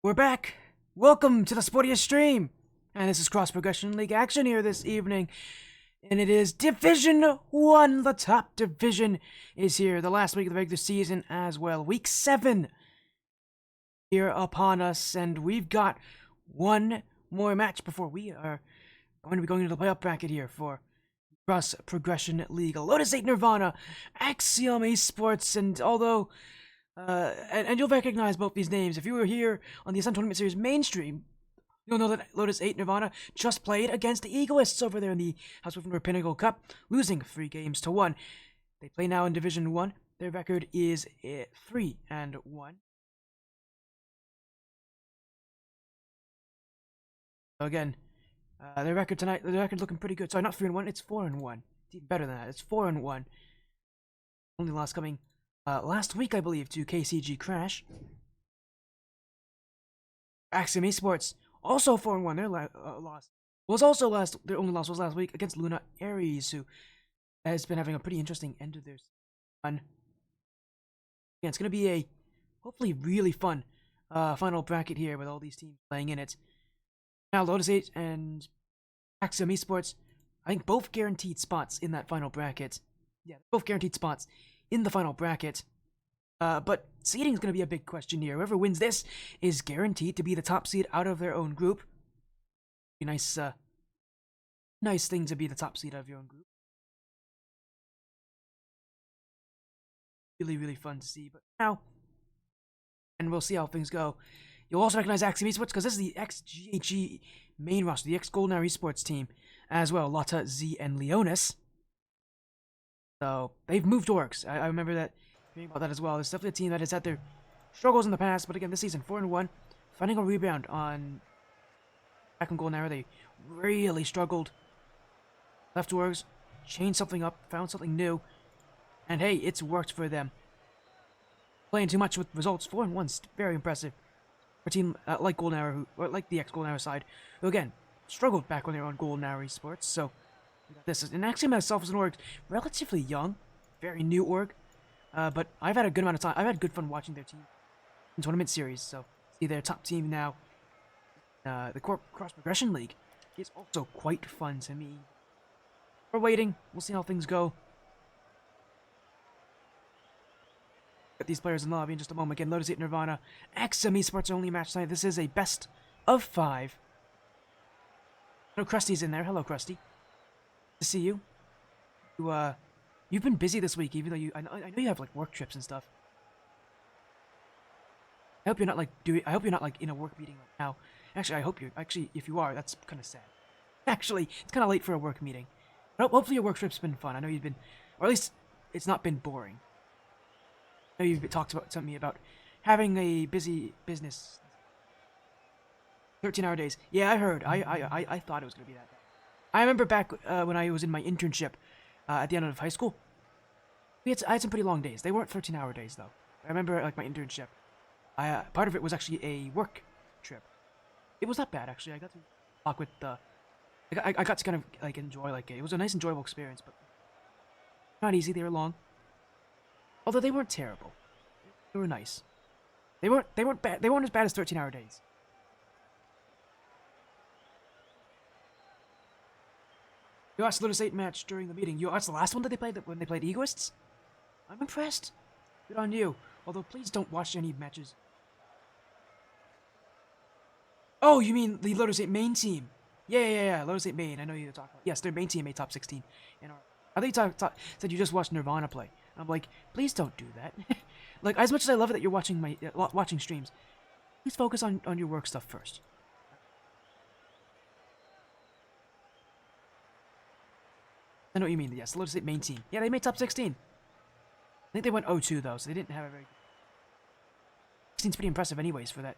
We're back! Welcome to the sportiest stream! And this is Cross Progression League action here this evening. And it is Division 1. The top division is here. The last week of the regular season as well. Week 7 here upon us. And we've got one more match before we are going to be going into the playoff bracket here for Cross Progression League. Lotus 8 Nirvana, Axiom Esports, and although and you'll recognize both these names. If you were here on the Ascent Tournament Series mainstream, you'll know that Lotus 8 Nirvana just played against the Egoists over there in the House of Pinnacle Cup, losing 3-1. They play now in Division 1. Their record is 3-1. So again, their record tonight, the record's looking pretty good. Sorry, not 3-1, it's 4-1. It's even better than that. It's 4-1. Only loss coming last week, I believe, to KCG Crash. Axiom Esports, also 4-1. Their loss was also their only loss was last week against Luna Aries, who has been having a pretty interesting end of their run. Yeah, it's going to be a hopefully really fun final bracket here with all these teams playing in it. Now, Lotus 8 and Axiom Esports, I think both guaranteed spots in that final bracket. Yeah, both guaranteed spots in the final bracket. But seeding is going to be a big question here. Whoever wins this is guaranteed to be the top seed out of their own group. Be nice, nice thing to be the top seed out of your own group. Really, really fun to see. But now, and we'll see how things go. You'll also recognize Axiom Esports because this is the ex-GHG main roster, the ex-Golden Hour Esports team as well. Lotta, Z, and Leonis. So they've moved orgs. I remember that hearing about that as well. It's definitely a team that has had their struggles in the past, but again, this season 4-1, finding a rebound on back on Golden Hour. They really struggled. Left orgs, changed something up, found something new, and hey, it's worked for them. Playing too much with results, 4-1's very impressive for a team like Golden Hour, or like the ex-Golden Hour side, who again struggled back when they were on Golden Hour Esports. So this is, and Axiom itself as an org, relatively young, very new org, but I've had a good amount of time. I've had good fun watching their team in tournament series. So see their top team now, the Cross Progression League, is also quite fun to me. We're waiting. We'll see how things go. Get these players in the lobby in just a moment. Again, Lotus 8 Nirvana, Axiom Esports only match tonight. This is a best of 5. I know Krusty's in there. Hello, Krusty. To see you. You've been busy this week, even though I know you have like work trips and stuff. I hope you're not like in a work meeting right now. Actually, I hope you're if you are, that's kind of sad. Actually, it's kind of late for a work meeting. But hopefully your work trip's been fun. I know you've been, or at least it's not been boring. I know you've talked about something about having a busy business. 13-hour days. Yeah, I heard. I thought it was gonna be that bad. I remember back when I was in my internship at the end of high school. I had some pretty long days. They weren't 13-hour days though. I remember like my internship. Part of it was actually a work trip. It was not bad actually. I got to talk with the. I got to kind of like enjoy like it was a nice enjoyable experience, but not easy. They were long. Although they weren't terrible. They were nice. They weren't bad. They weren't as bad as 13-hour days. You watched the Lotus 8 match during the meeting. You watched the last one that they played when they played Egoists? I'm impressed. Good on you. Although please don't watch any matches. Oh, you mean the Lotus 8 main team? Yeah. Lotus 8 main. I know you're talking about. Yes, their main team made top 16. I think you said you just watched Nirvana play. And I'm like, please don't do that. Like, as much as I love it that you're watching my watching streams, please focus on your work stuff first. I know what you mean. Yes, the Lotus 8 main team. Yeah, they made top 16. I think they went 0-2 though, so they didn't have a very. 16's pretty impressive, anyways, for that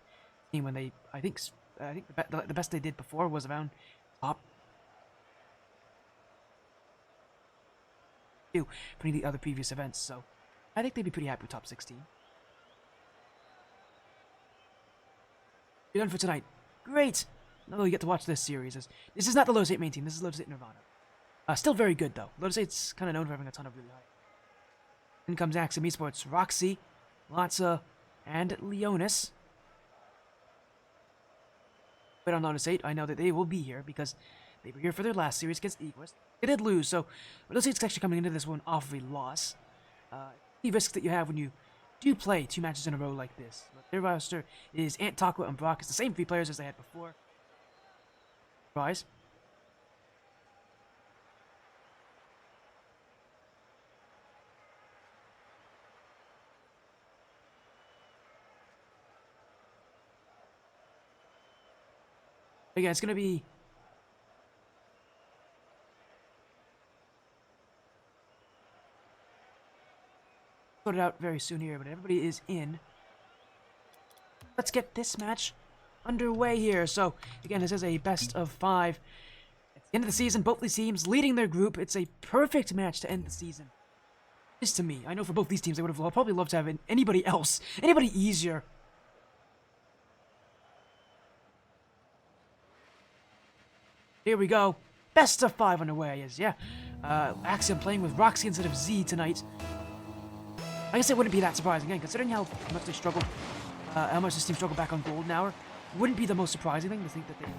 team. When they, I think the best they did before was around top 2 for any of the other previous events. So I think they'd be pretty happy with top 16. You're done for tonight. Great. Now you get to watch this series. This is not the Lotus 8 main team. This is Lotus 8 Nirvana. Still very good, though. Lotus 8's kind of known for having a ton of really high. In comes Axiom Esports, Roxy, Latza, and Leonis. But on Lotus 8, I know that they will be here because they were here for their last series against Esports. They did lose, so Lotus 8's actually coming into this one off of a loss. The risks that you have when you do play 2 matches in a row like this. Their roster is Ant, Takwa, and Brock. It's the same 3 players as they had before. Surprise. Again, it's going to be sorted out very soon here, but everybody is in. Let's get this match underway here. So, again, this is a best of 5. At the end of the season, both these teams leading their group. It's a perfect match to end the season. Just to me. I know for both these teams, they would have probably loved to have anybody else, anybody easier. Here we go. Best of 5 underway is, yeah. Axiom playing with Roxy instead of Z tonight. I guess it wouldn't be that surprising, again, considering how much they struggled, how much this team struggled back on Golden Hour. Wouldn't be the most surprising thing to think that they're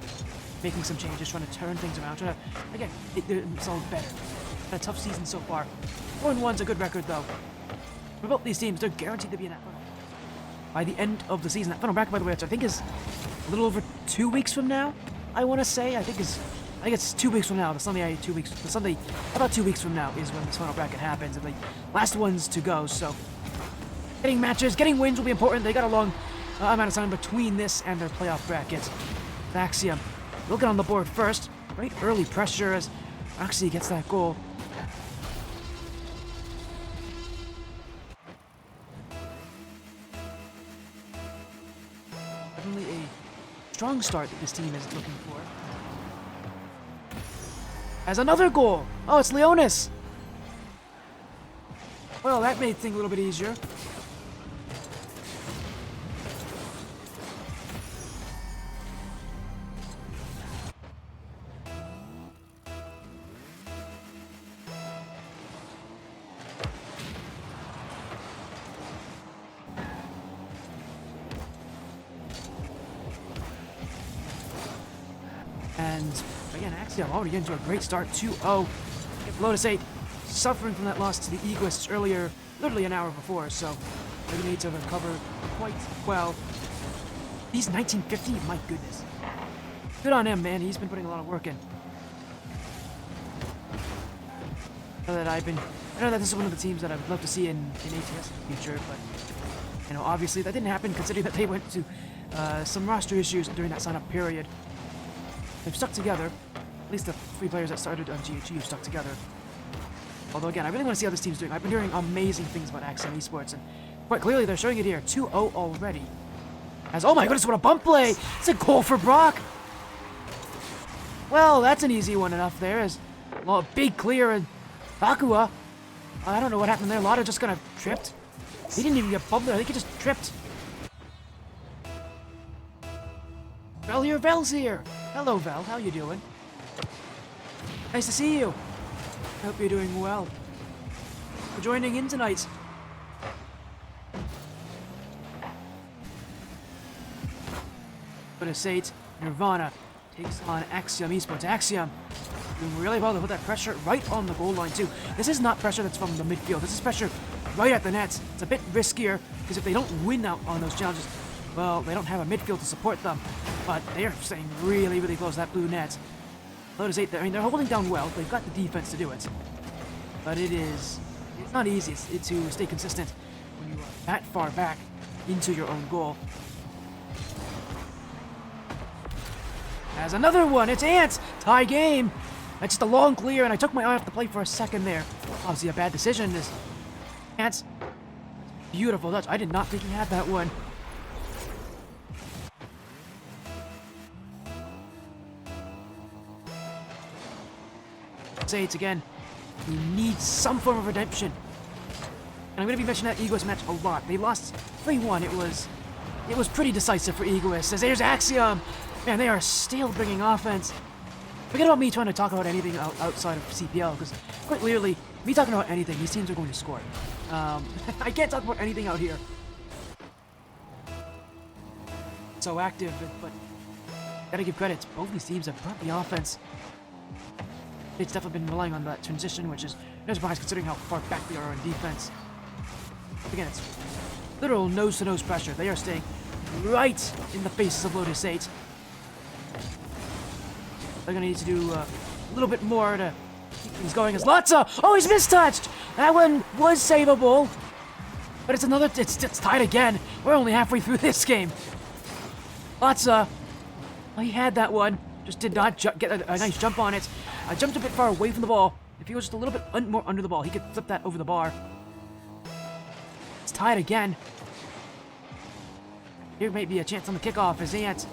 making some changes, trying to turn things around, trying to, again, make themselves better. Had a tough season so far. 4-1's a good record, though. For both these teams, they're guaranteed to be in that funnel by the end of the season. That funnel bracket, by the way, which I think is a little over 2 weeks from now, I want to say. I think it's 2 weeks from now. The Sunday, about 2 weeks from now is when this final bracket happens, and the last ones to go. So, getting matches, getting wins will be important. They got a long amount of time between this and their playoff brackets. Axiom will get on the board first. Right early pressure as Roxy gets that goal. Definitely a strong start that this team is looking for. As another goal! Oh, it's Lotus! Well, that made things a little bit easier. And again, Axiom already getting to a great start, 2-0. Lotus 8 suffering from that loss to the Egoists earlier, literally an hour before, so they need to recover quite well. He's 1950, my goodness. Good on him, man. He's been putting a lot of work in. I know that this is one of the teams that I would love to see in ATS in the future, but you know, obviously that didn't happen considering that they went to some roster issues during that sign-up period. They've stuck together. At least the 3 players that started on GHU stuck together. Although again, I really want to see how this team's doing. I've been hearing amazing things about Axiom Esports, and quite clearly they're showing it here. 2-0 already. As, oh my goodness, what a bump play! It's a goal for Brock! Well, that's an easy one enough there, as well, big clear, and Bakua, I don't know what happened there. Lotta just kind of tripped. He didn't even get bumped there. I think he just tripped. Vel's here. Hello, Vel. How you doing? Nice to see you. I hope you're doing well. For joining in tonight. Lotus 8, Nirvana takes on Axiom Esports. Axiom doing really well to put that pressure right on the goal line too. This is not pressure that's from the midfield. This is pressure right at the nets. It's a bit riskier because if they don't win out on those challenges, well, they don't have a midfield to support them. But they are staying really, really close to that blue net. Lotus 8, I mean, they're holding down well. They've got the defense to do it. But it's not easy to stay consistent when you are that far back into your own goal. As another one, it's Ant! Tie game! That's just a long clear, and I took my eye off the play for a second there. Obviously a bad decision. This Ant, beautiful touch. I did not think he had that one. Say it's again. You need some form of redemption. And I'm going to be mentioning that Egoist match a lot. They lost 3-1. It was pretty decisive for Egoist. As there's Axiom. Man, they are still bringing offense. Forget about me trying to talk about anything outside of CPL, because quite clearly, me talking about anything, these teams are going to score. I can't talk about anything out here. So active, but Gotta give credit. Both these teams have brought the offense. It's definitely been relying on that transition, which is no surprise considering how far back they are on defense. Again, it's literal nose-to-nose pressure. They are staying right in the faces of Lotus 8. They're gonna need to do a little bit more to keep things going as Latza! Oh, he's mistouched! That one was savable. But it's another, it's tied again. We're only halfway through this game. Latza, well, he had that one. Just did not get a nice jump on it. I jumped a bit far away from the ball. If he was just a little bit more under the ball, he could flip that over the bar. It's tied again. Here might be a chance on the kickoff as Ant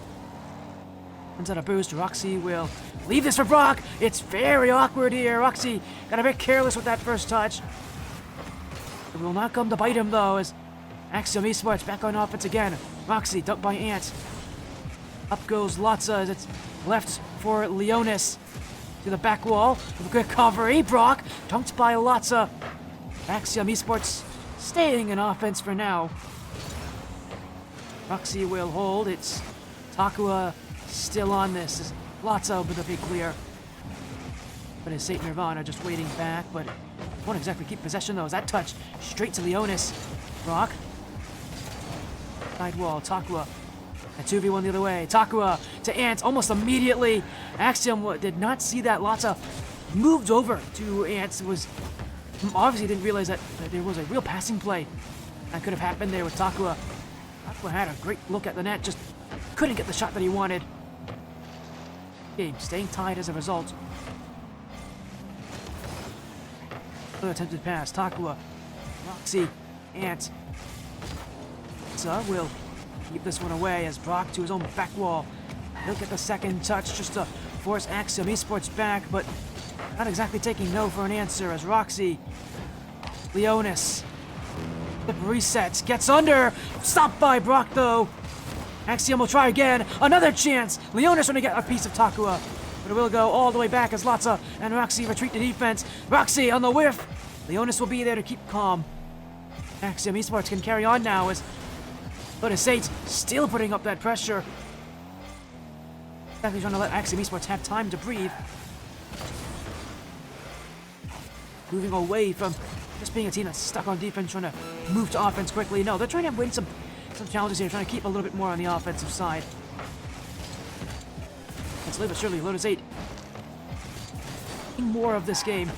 runs out of boost. Roxy will leave this for Brock. It's very awkward here. Roxy got a bit careless with that first touch. It will not come to bite him though, as Axiom Esports back on offense again. Roxy dunked by Ant. Up goes Latza as it's left for Leonis. To the back wall with a good recovery. Brock dunked by Latza. Axiom Esports staying in offense for now. Roxy will hold. It's Takua still on this as Latza with a big clear. But it's St. Nirvana just waiting back, but won't exactly keep possession though. As that touch straight to Leonis. Brock. Side wall. Takua. A 2v1 the other way. Takua to Ant almost immediately. Axiom did not see that. Latza moved over to Ant. Was obviously didn't realize that there was a real passing play that could have happened there with Takua. Takua had a great look at the net, just couldn't get the shot that he wanted. Game staying tied as a result. Another attempted pass. Takua, Roxy, Ant. Will keep this one away as Brock to his own back wall. He'll get the second touch just to force Axiom Esports back, but not exactly taking no for an answer as Roxy, Leonis, the reset, gets under, stopped by Brock though. Axiom will try again, another chance. Leonis trying to get a piece of Takua, but it will go all the way back as Latza and Roxy retreat to defense. Roxy on the whiff. Leonis will be there to keep calm. Axiom Esports can carry on now as Lotus 8 still putting up that pressure. Exactly trying to let Axiom Esports have time to breathe. Moving away from just being a team that's stuck on defense, trying to move to offense quickly. No, they're trying to win some challenges here, trying to keep a little bit more on the offensive side. And slowly but surely, Lotus 8 more of this game.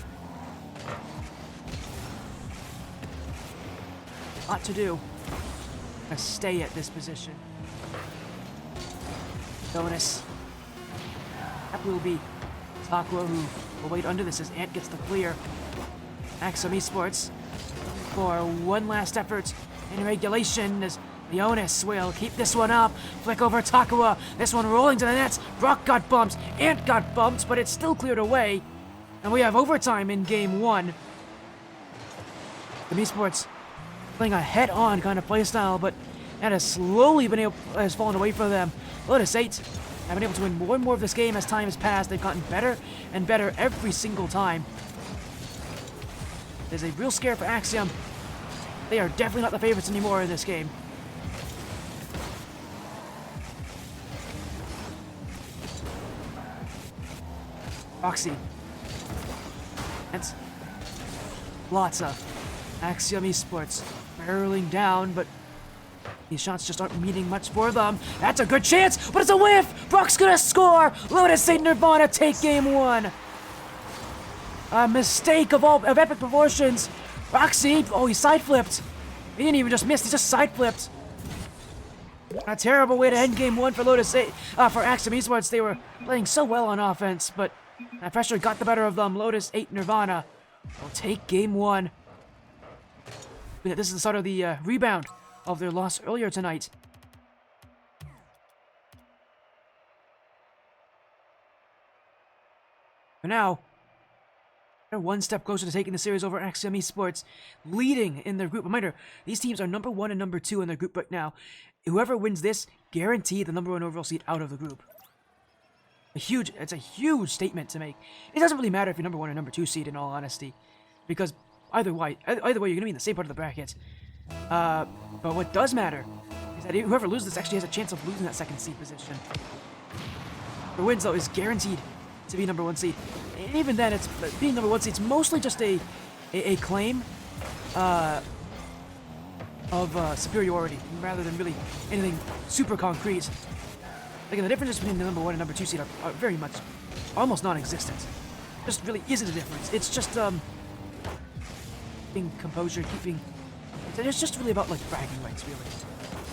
A lot to do. Gonna stay at this position. Lotus. That will be Takua, who will wait under this as Ant gets the clear. Axiom Esports for one last effort in regulation as Leonis will keep this one up. Flick over Takua. This one rolling to the nets. Brock got bumped. Ant got bumped, but it's still cleared away. And we have overtime in game one. The Esports playing a head-on kind of playstyle, but that has slowly has fallen away from them. Lotus 8 have been able to win more and more of this game as time has passed. They've gotten better and better every single time. There's a real scare for Axiom. They are definitely not the favorites anymore in this game. Roxy. That's Latza. Axiom Esports barreling down, but these shots just aren't meaning much for them. That's a good chance, but it's a whiff! Brock's gonna score! Lotus St. Nirvana take game one. A mistake of epic proportions. Roxy, oh, he side flipped. He didn't even just miss, he just side flipped. A terrible way to end game one for Lotus 8, for Axiom Esports. They were playing so well on offense, but that pressure got the better of them. Lotus 8 Nirvana will take game one. This is the start of the rebound of their loss earlier tonight. For now, they're one step closer to taking the series over Axiom Esports, leading in their group. Reminder, these teams are number 1 and number 2 in their group right now. Whoever wins this, guaranteed the number 1 overall seed out of the group. It's a huge statement to make. It doesn't really matter if you're number 1 or number 2 seed, in all honesty, because either way, you're going to be in the same part of the bracket. But what does matter is that whoever loses this actually has a chance of losing that second seed position. for wins, though, is guaranteed to be number 1 seed. And even then, it's being number 1 seed. It's mostly just a claim of superiority rather than really anything super concrete. Again, the differences between the number 1 and number 2 seed are very much almost non-existent. Just really isn't a difference. It's just keeping composure, keeping. It's just really about like bragging rights, really.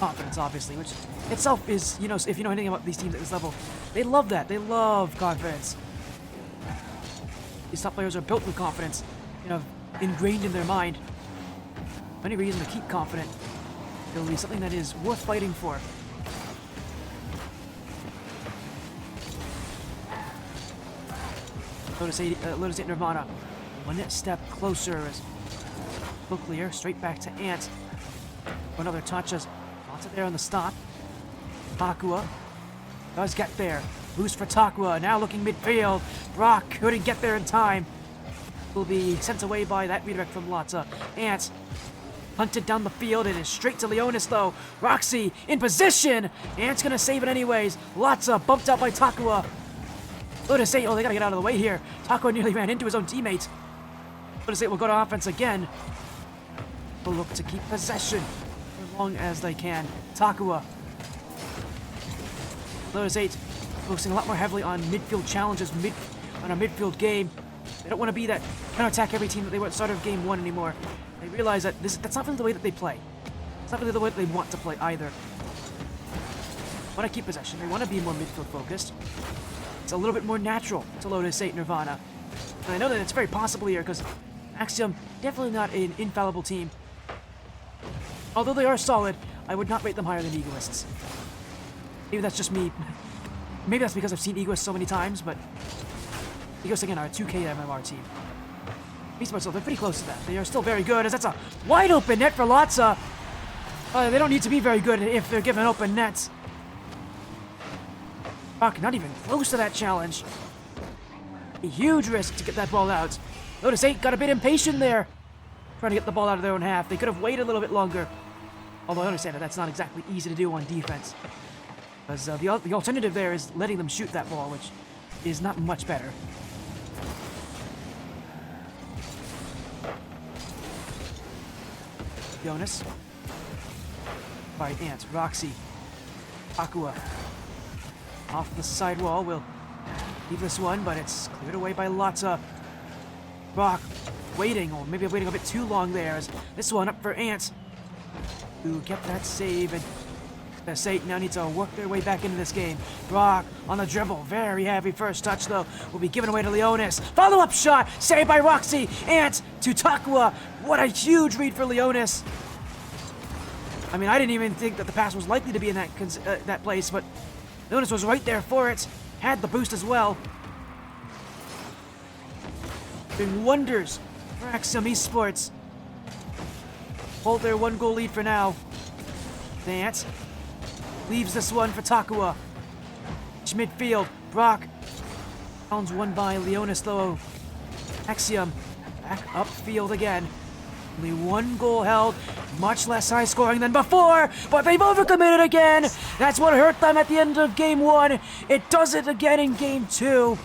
Confidence, obviously, which itself is, you know, if you know anything about these teams at this level, they love that. They love confidence. These top players are built with confidence, you know, ingrained in their mind. Any reason to keep confident. It'll be something that is worth fighting for. Lotus 8 Nirvana. One step closer as look clear. Straight back to Ant. For another touch as lots of there on the stop. Takua does get there. Boost for Takua. Now looking midfield. Brock couldn't get there in time. Will be sent away by that redirect from Lotta. Ant hunted down the field. It is straight to Leonis though. Roxy in position. Ant's gonna save it anyways. Lotta bumped out by Takua. Lotus 8, oh, they gotta get out of the way here. Takua nearly ran into his own teammate. Lotus 8 will go to offense again. Will look to keep possession as long as they can. Takua. Lotus 8 focusing a lot more heavily on midfield challenges, on a midfield game. They don't want to be that counter-attack every team that they were at the start of game 1 anymore. They realize that that's not really the way that they play. It's not really the way that they want to play either. They want to keep possession. They want to be more midfield focused. It's a little bit more natural to Lotus 8 Nirvana. And I know that it's very possible here because Axiom, definitely not an infallible team. Although they are solid, I would not rate them higher than Egoists. Maybe that's just me. Maybe that's because I've seen Egoists so many times, but Egoists again are a 2K MMR team. Esports, they're pretty close to that. They are still very good, as that's a wide open net for Lotsa. They don't need to be very good if they're given open nets. Fuck, not even close to that challenge. A huge risk to get that ball out. Lotus 8 got a bit impatient there, trying to get the ball out of their own half. They could have waited a little bit longer. Although I understand that that's not exactly easy to do on defense. Because the alternative there is letting them shoot that ball, which is not much better. Jonas. By Ant. Roxy. Aqua. Off the sidewall. Will leave this one, but it's cleared away by Lotta. Brock waiting, or maybe waiting a bit too long there. As this one up for Ant, who kept that save, and the Satan now needs to work their way back into this game. Brock on the dribble, very heavy first touch though, will be given away to Leonis. Follow-up shot, saved by Roxy. Ant to Takua. What a huge read for Leonis. I mean, I didn't even think that the pass was likely to be in that place, but Lotus was right there for it. Had the boost as well. Doing wonders for Axiom Esports. Hold their 1-goal lead for now. Ant leaves this one for Takua. Midfield. Brock pounds one by Leonis though. Axiom back upfield again. Only 1 goal held, much less high scoring than before, but they've overcommitted again. That's what hurt them at the end of game 1. It does it again in game 2.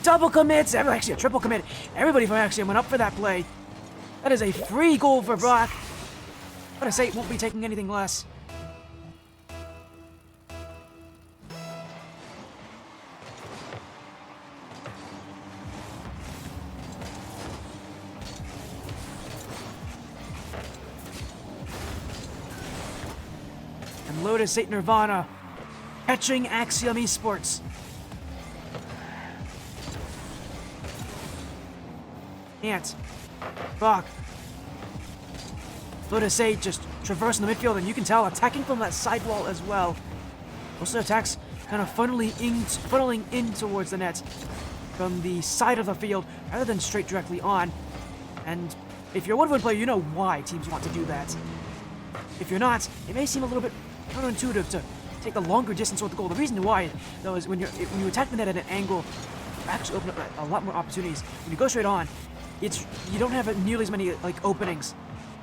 Double commits, actually a triple commit. Everybody from Axiom went up for that play. That is a free goal for Brock. But I say it won't be taking anything less. And Lotus 8 Nirvana catching Axiom Esports. Ant. Brock. Lotus 8 just traversing the midfield, and you can tell attacking from that sidewall as well. Most of the attacks kind of funneling in towards the net from the side of the field rather than straight directly on. And if you're a one-on-one player, you know why teams want to do that. If you're not, it may seem a little bit counterintuitive to take the longer distance toward the goal. The reason why, though, is when you attack the net at an angle, you actually open up a lot more opportunities. When you go straight on, you don't have nearly as many openings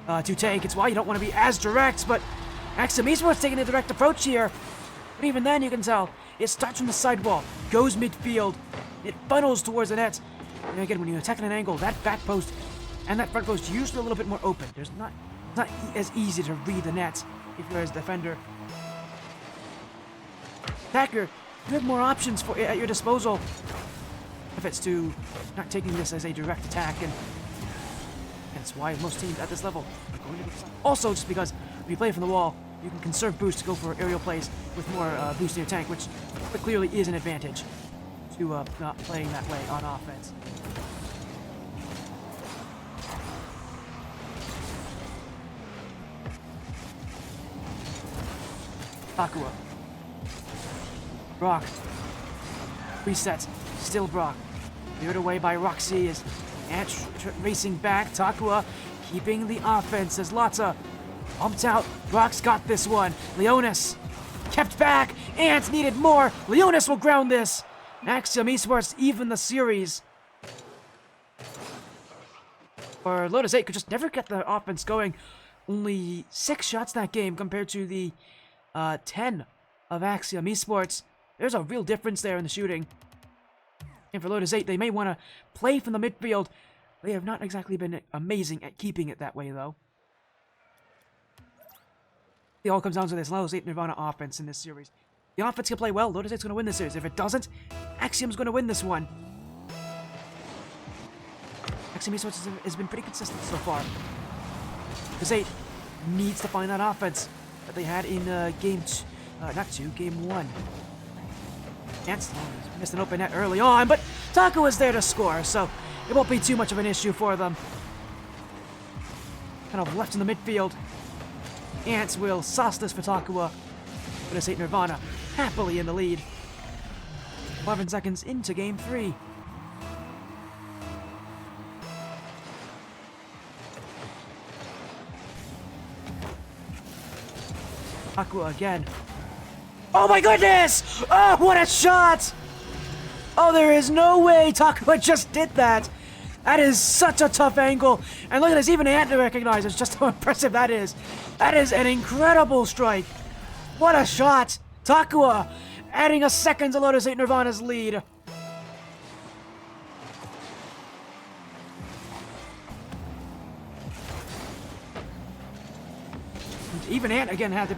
to take. It's why you don't want to be as direct, but Axiom Esports taking a direct approach here. But even then, you can tell It starts from the sidewall, goes midfield, it funnels towards the net. And again, when you attack at an angle, that back post and that front post usually a little bit more open. It's not as easy to read the net if you're as defender. Attacker, you have more options at your disposal if it's to not taking this as a direct attack, and that's why most teams at this level are going to be. Also, just because when you play from the wall, you can conserve boost to go for aerial plays with more boost in your tank, which clearly is an advantage to not playing that way on offense. Aqua. Brock. Resets. Still Brock. Cleared away by Roxy as Ant racing back. Takua keeping the offense as Lotta bumped out. Brock's got this one. Leonis kept back. Ant needed more. Leonis will ground this. Axiom Esports even the series. Or Lotus 8 could just never get the offense going. Only 6 shots that game compared to the 10 of Axiom Esports. There's a real difference there in the shooting. And for Lotus 8, they may want to play from the midfield. They have not exactly been amazing at keeping it that way, though. It all comes down to this Lotus 8 Nirvana offense in this series. The offense can play well, Lotus 8's going to win this series. If it doesn't, Axiom's going to win this one. Axiom Esports has been pretty consistent so far. Lotus 8 needs to find that offense that they had in game 1. Ants missed an open net early on, but Taco is there to score, so it won't be too much of an issue for them. Kind of left in the midfield. Ants will sauce this for Takua. Lotus 8 Nirvana happily in the lead. 11 seconds into game 3. Takua again. Oh my goodness! Oh, what a shot! Oh, there is no way Takua just did that. That is such a tough angle. And look at this, even Ant recognizes just how impressive that is. That is an incredible strike. What a shot! Takua adding a second to Lotus 8 Nirvana's lead. Even Ant again had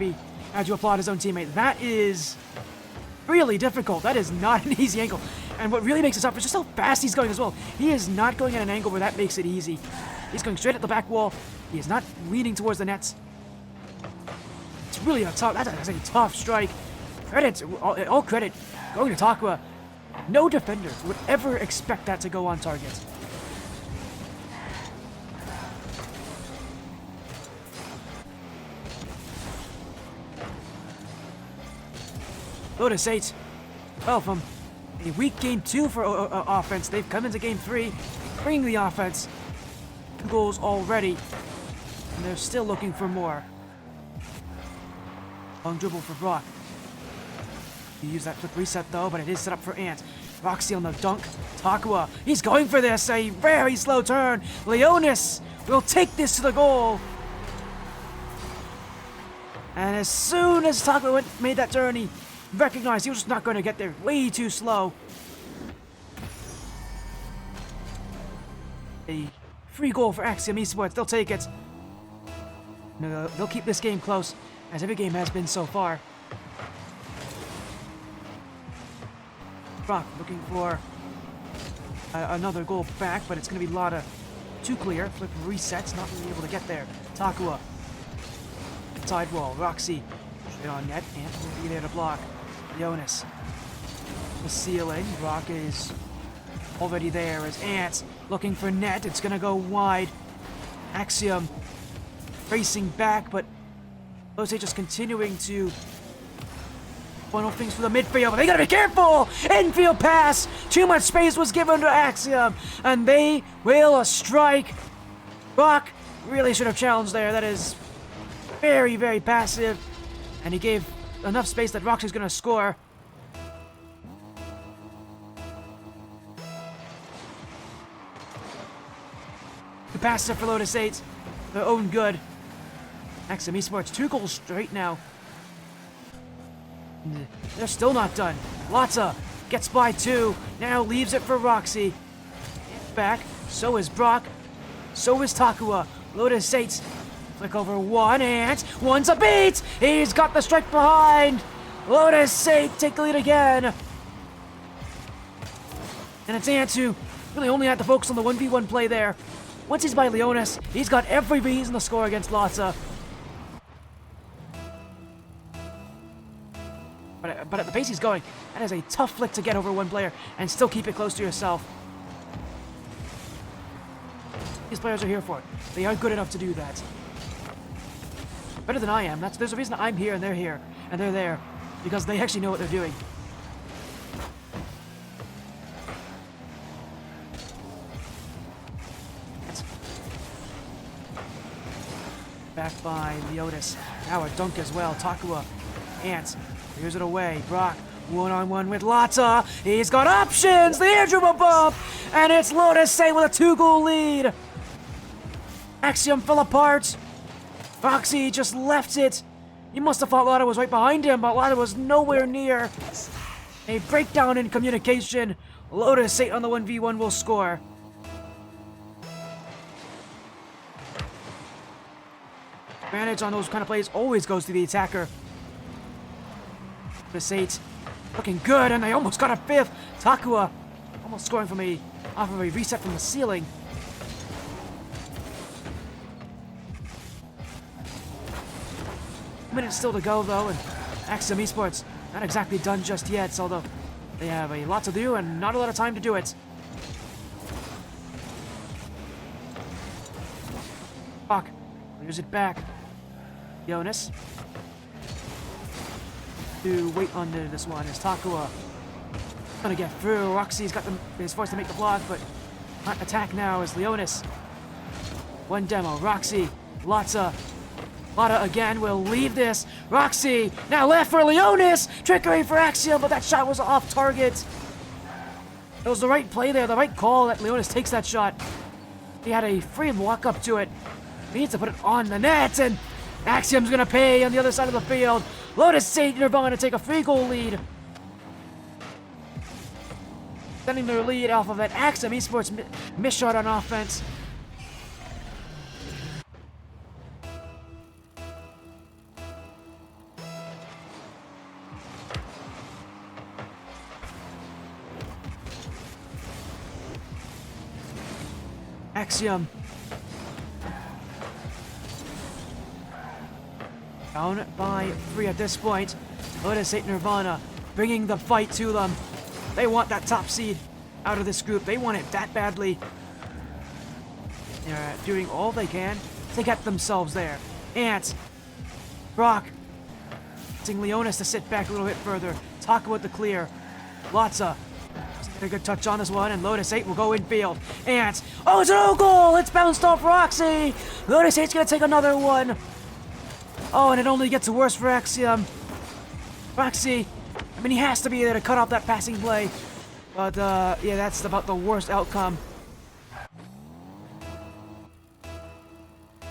to applaud his own teammate. That is really difficult. That is not an easy angle. And what really makes it tough is just how fast he's going as well. He is not going at an angle where that makes it easy. He's going straight at the back wall. He is not leaning towards the nets. It's really that's a tough strike. All credit going to Takua. No defender would ever expect that to go on target. Lotus 8, well, from a weak game 2 for offense, they've come into game 3, bringing the offense. 2 goals already, and they're still looking for more. Long dribble for Brock. He used that quick reset though, but it is set up for Ant. Roxy on the dunk. Takua, he's going for this, a very slow turn. Leonis will take this to the goal. And as soon as Takua made that turn, he recognized he was just not going to get there. Way too slow. A free goal for Axiom Esports. They'll take it. No, they'll keep this game close, as every game has been so far. Brock looking for another goal back, but it's going to be Lotta too clear. Flip resets, not really able to get there. Takua. Side wall. Roxy. Straight on net. Ant will be there to block. Jonas. The ceiling. Brock is already there as Ant looking for net. It's going to go wide. Axiom racing back, but Lotus just continuing to funnel things for the midfield. But they got to be careful! Infield pass! Too much space was given to Axiom, and they will strike. Brock really should have challenged there. That is very, very passive. And he gave enough space that Roxy's going to score. The pass for Lotus 8. Their own good. Axiom Esports 2 goals straight now. They're still not done. Lotta gets by 2, now leaves it for Roxy. Back, so is Brock, so is Takua. Lotus 8, flick over 1, and one's a beat! He's got the strike behind! Lotus 8 take the lead again! And it's Ant who really only had to focus on the 1v1 play there. Once he's by Leonis, he's got every reason to score against Lotta. But at the pace he's going, that is a tough flick to get over one player and still keep it close to yourself. These players are here for it. They are good enough to do that. Better than I am. There's a reason I'm here and they're there. Because they actually know what they're doing. Back by Lotus. Now a dunk as well. Takua. Ant. Here's it away. Brock. One-on-one with Lotta. He's got options. The air dribble bump. And it's Lotus Say with a 2-goal lead. Axiom fell apart. Roxy just left it. He must have thought Lotta was right behind him, but Lotta was nowhere near. A breakdown in communication. Lotus 8 on the 1v1 will score. Advantage on those kind of plays always goes to the attacker. Lotus 8 looking good, and they almost got a 5th. Takua almost scoring off of a reset from the ceiling. Minutes still to go though, and Axiom Esports not exactly done just yet, although they have a lot to do and not a lot of time to do it. Fuck. Clears it back. Jonas. To wait under this one is Takua. Gonna get through. Roxy's got is forced to make the block, but not attack now is Leonis. One demo. Roxy. Lotta again will leave this. Roxy now left for Leonis. Trickery for Axiom, but that shot was off target. It was the right play there, the right call that Leonis takes that shot. He had a free walk up to it. He needs to put it on the net, and Axiom's gonna pay on the other side of the field. Lotus 8 Nirvana take a 3-goal lead. Sending their lead off of that Axiom Esports miss shot on offense. Axiom. Down by 3 at this point. Lotus 8 Nirvana bringing the fight to them. They want that top seed out of this group. They want it that badly. They're doing all they can to get themselves there. Ant. Brock. Getting Leonis to sit back a little bit further. Talk about the clear. Lotta. A good touch on this one, and Lotus 8 will go infield. Ant. Oh, it's an own goal! It's bounced off Roxy! Lotus 8's gonna take another one. Oh, and it only gets worse for Axiom. Roxy, I mean, he has to be there to cut off that passing play. But, yeah, that's about the worst outcome.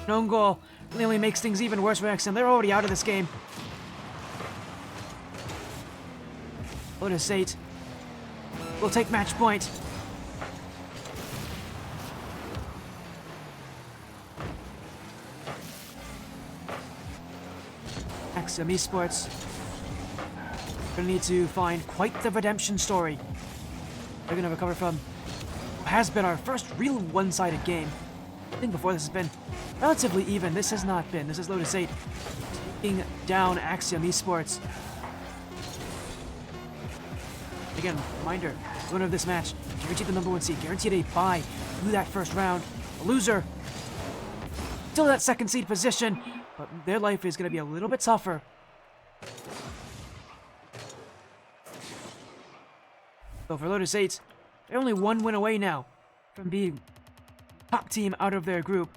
An own goal really only makes things even worse for Axiom. They're already out of this game. Lotus 8 will take match point. Axiom Esports gonna need to find quite the redemption story. They're gonna recover from what has been our first real one-sided game. I think before this has been relatively even. This has not been. This is Lotus 8 taking down Axiom Esports. Again, reminder, winner of this match, guaranteed the #1 seed, guaranteed a bye through that first round. A loser, still that second seed position, but their life is going to be a little bit tougher. So for Lotus 8, they're only one win away now from being top team out of their group.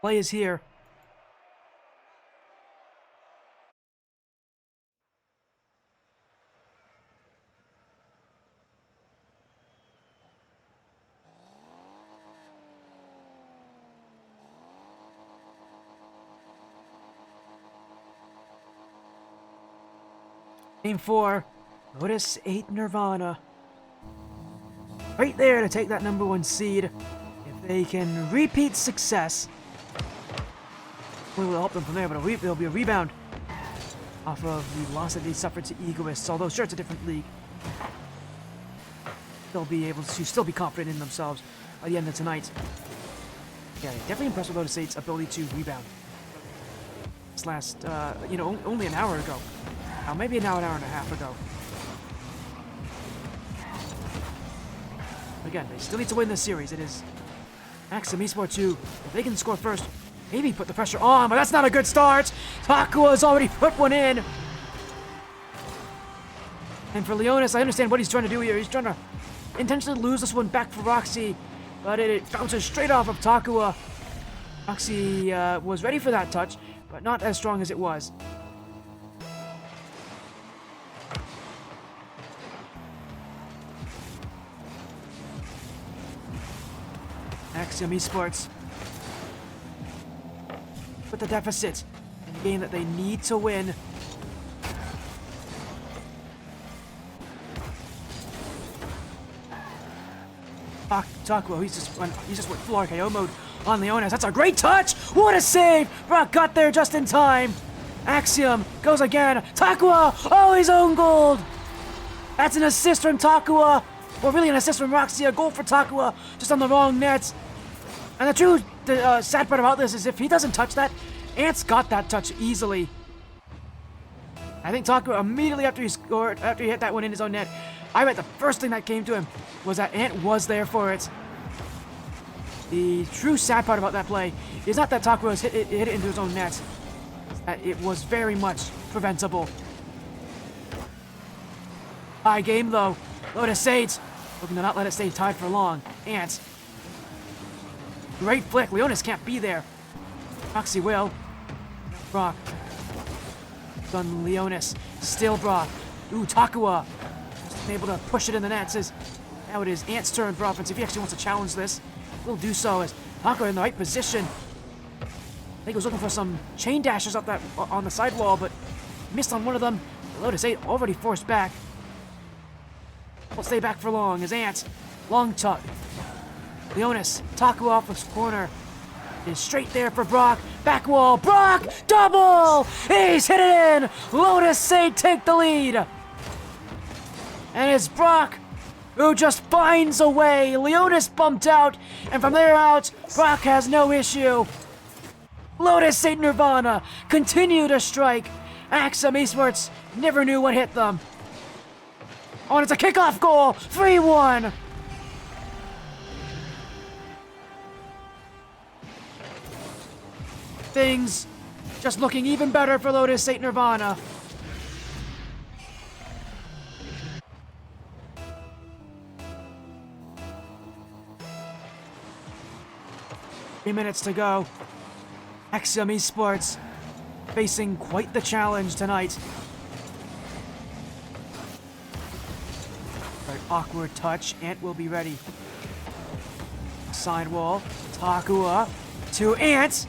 Play is here. Game 4, Lotus 8 Nirvana. Right there to take that #1 seed. If they can repeat success, we will help them from there, but there'll be a rebound off of the loss that they suffered to Egoists, although sure, it's a different league. They'll be able to still be confident in themselves by the end of tonight. Yeah, definitely impressed with Lotus 8's ability to rebound. This last, only an hour ago. Now, maybe an hour and a half ago. Again, they still need to win this series. It is Axiom Esports 2. If they can score first, maybe put the pressure on, but that's not a good start. Takua has already put one in. And for Leonis, I understand what he's trying to do here. He's trying to intentionally lose this one back for Roxy, but it bounces straight off of Takua. Roxy was ready for that touch, but not as strong as it was. Axiom Esports with the deficit in the game that they need to win. Takua, he's just went full RKO mode on Leonis. That's a great touch! What a save! Brock got there just in time. Axiom goes again. Takua! Oh, his own gold! That's an assist from Takua. Well, really an assist from Roxy. A goal for Takua, just on the wrong net. And the true sad part about this is if he doesn't touch that, Ant's got that touch easily. I think Takua immediately after he hit that one in his own net, I bet the first thing that came to him was that Ant was there for it. The true sad part about that play is not that Takua hit it into his own net. It's that it was very much preventable. High game though. Lotus 8 looking to not let it stay tied for long. Ant. Great flick. Leonis can't be there. Roxy will. Brock. Done Leonis. Still Brock. Ooh, Takua. Able to push it in the net. Now it is Ant's turn for offense. If he actually wants to challenge this, he'll do so as Takua in the right position. I think he was looking for some chain dashes up that on the sidewall, but missed on one of them. Lotus 8 already forced back. Won't stay back for long as Ant. Long tuck. Leonis. Takua off the corner. Is straight there for Brock. Back wall. Brock! Double! He's hit it in! Lotus 8 take the lead! And it's Brock who just finds a way. Leonis bumped out, and from there out, Brock has no issue. Lotus 8 Nirvana continue to strike. Axiom Esports never knew what hit them. Oh, and it's a kickoff goal. 3-1. Things just looking even better for Lotus 8 Nirvana. Minutes to go. Axiom Esports facing quite the challenge tonight. Very awkward touch. Ant will be ready. Sidewall. Takua to Ant.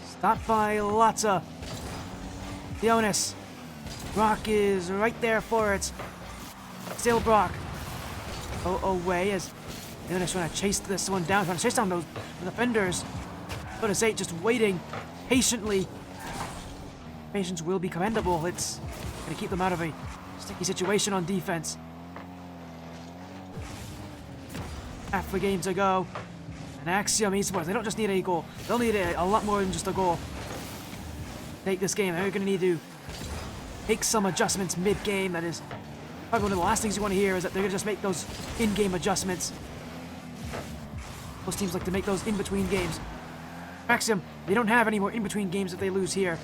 Stopped by Lata. Leonis. Brock is right there for it. Still Brock. Away as Leonis trying to chase this one down, trying to chase down those defenders. Lotus 8 just waiting patiently. Patience will be commendable. It's going to keep them out of a sticky situation on defense. Half a game to go. And Axiom Esports, they don't just need a goal. They'll need a lot more than just a goal. Take this game. They're going to need to make some adjustments mid-game. That is probably one of the last things you want to hear is that they're going to just make those in-game adjustments. Most teams like to make those in-between games. Axiom, they don't have any more in-between games if they lose here.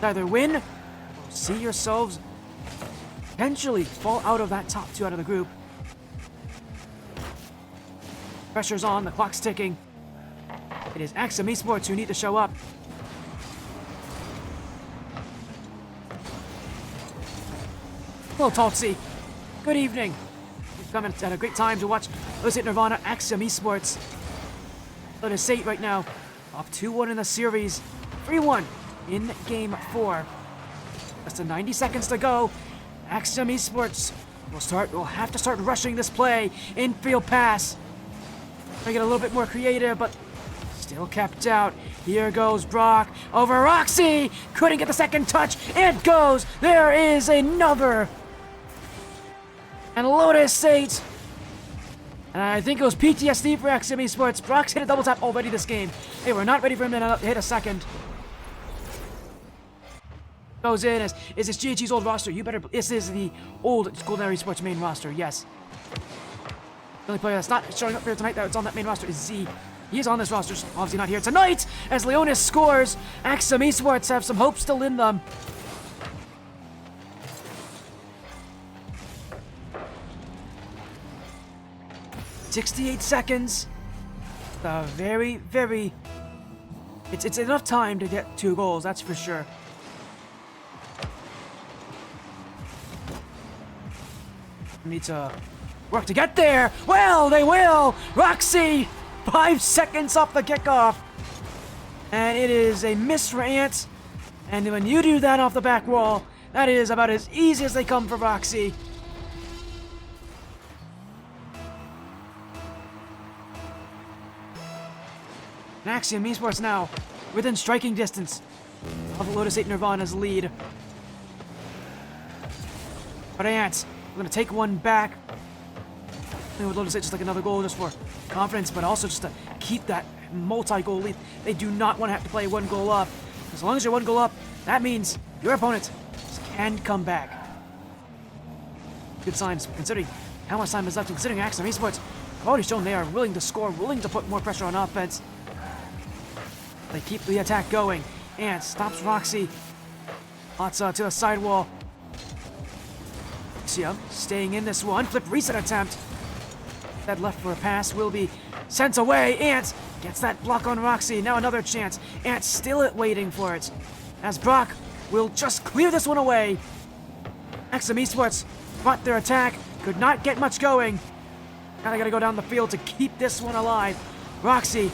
Either win, or see yourselves potentially fall out of that top 2 out of the group. Pressure's on, the clock's ticking. It is Axiom Esports who need to show up. Hello, Tulsi. Good evening. You've come at a great time to watch Lotus 8 Nirvana Axiom Esports. Lotus 8 right now, off 2-1 in the series, 3-1 in Game 4. Less than 90 seconds to go. Axiom Esports will have to start rushing this play. Infield pass. Make it a little bit more creative, but still kept out. Here goes Brock over Roxy. Couldn't get the second touch. It goes. There is another. And Lotus 8. And I think it was PTSD for Axiom Esports. Brock's hit a double tap already this game. They were not ready for him to hit a second. Goes in as is this GHG's old roster. You better. This is the old Golden Esports main roster. Yes. The only player that's not showing up here tonight that's on that main roster is Z. He is on this roster, obviously not here tonight. As Leonis scores, Axiom Esports have some hope still in them. "68 seconds. Very, very. It's enough time to get 2 goals. That's for sure. Need to work to get there. Well, they will. Roxy, 5 seconds off the kickoff. And it is a miss for Ant. And when you do that off the back wall, that is about as easy as they come for Roxy. And Axiom Esports now within striking distance of Lotus 8 Nirvana's lead. But Ant, we're going to take one back. I would love to say just like another goal just for confidence, but also just to keep that multi-goal lead. They do not want to have to play 1 goal up. As long as you're 1 goal up, that means your opponent can come back. Good signs, considering how much time is left, and considering Axiom Esports have already shown they are willing to score, willing to put more pressure on offense. They keep the attack going. And stops Roxy. Lots to the sidewall. Axiom staying in this one. Flip reset attempt. That left for a pass will be sent away. Ant gets that block on Roxy. Now another chance. Ant still waiting for it. As Brock will just clear this one away. Axiom Esports brought their attack. Could not get much going. Now they gotta go down the field to keep this one alive. Roxy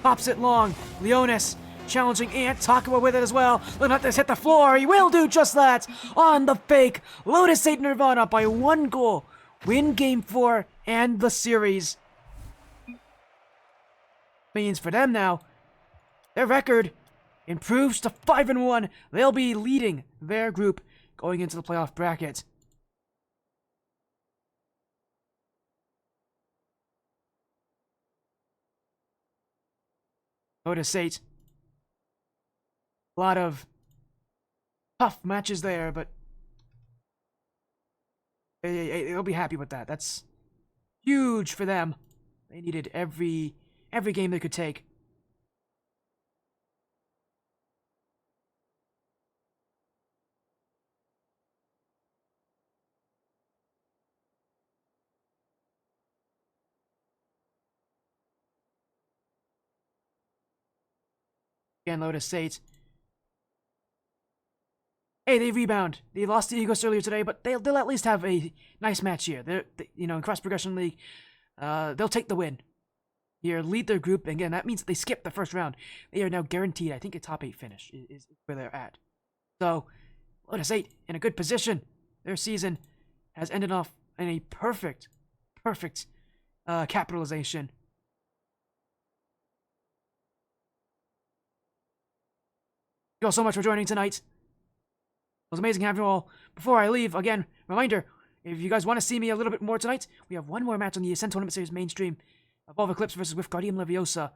pops it long. Leonis challenging Ant. Takuma with it as well. Looking at this hit the floor. He will do just that on the fake. Lotus 8 Nirvana by 1 goal. Win game 4 and the series. Means for them now, their record improves to 5-1. They'll be leading their group going into the playoff bracket. Lotus 8. A lot of tough matches there, but they'll be happy with that. That's huge for them. They needed every game they could take. Again, Lotus 8. Hey, they rebound. They lost to Eagles earlier today, but they'll at least have a nice match here. In Cross Progression League, they'll take the win. Here, lead their group. Again, that means that they skipped the first round. They are now guaranteed, I think, a top 8 finish is where they're at. So, Lotus 8 in a good position. Their season has ended off in a perfect capitalization. Thank you all so much for joining tonight. It was amazing having you all. Before I leave, again, reminder, if you guys want to see me a little bit more tonight, we have one more match on the Ascend Tournament Series mainstream. Evolve Eclipse versus with Guardian Leviosa.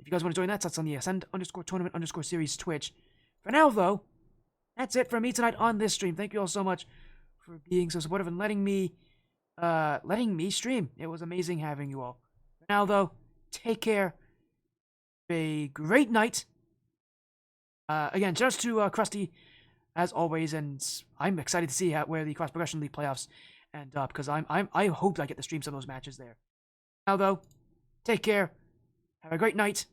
If you guys want to join that, that's on the Ascend_Tournament_Series Twitch. For now, though, that's it for me tonight on this stream. Thank you all so much for being so supportive and letting me stream. It was amazing having you all. For now, though, take care. Have a great night. Again, shout out to Krusty, as always, and I'm excited to see where the Cross Progression League playoffs end up, because I hope I get to stream some of those matches there. Now, though, take care. Have a great night.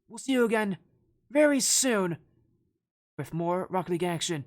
We'll see you again very soon with more Rocket League action.